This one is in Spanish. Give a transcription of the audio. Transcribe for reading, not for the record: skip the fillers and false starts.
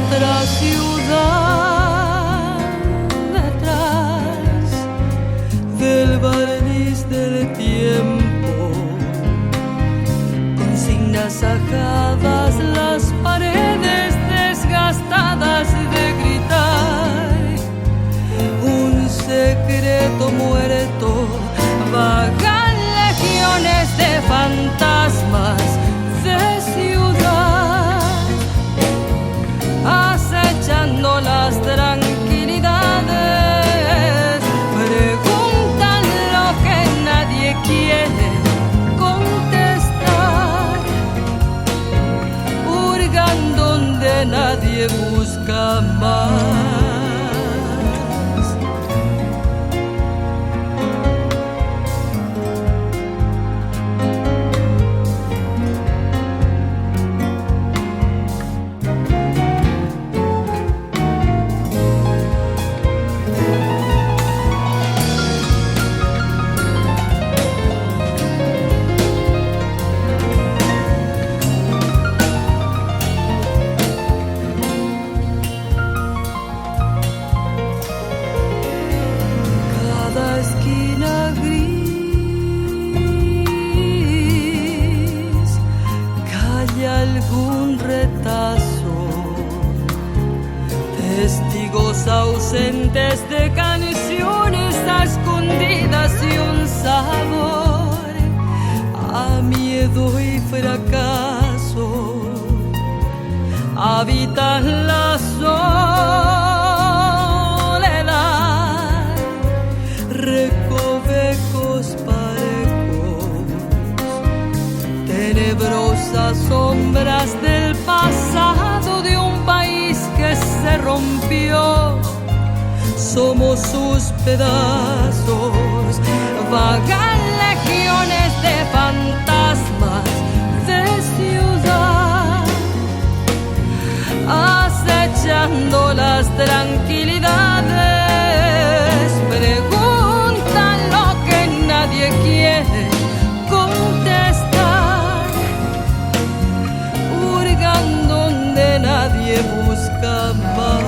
otra ciudad detrás del barniz del tiempo, consignas sacadas, las paredes desgastadas de gritar, un secreto muerto, vagan legiones de fantasmas de ciudad, acechando las tranquilidades, preguntan lo que nadie quiere contestar, hurgan donde nadie busca más. Esquina gris, calla algún retazo, testigos ausentes de canciones a escondidas y un sabor a miedo y fracaso, habitan la recovecos parejos, tenebrosas sombras del pasado de un país que se rompió. Somos sus pedazos, vagan legiones de fantasmas de ciudad, acechando las tranquilidades, preguntan lo que nadie quiere contestar, hurgan donde nadie busca más.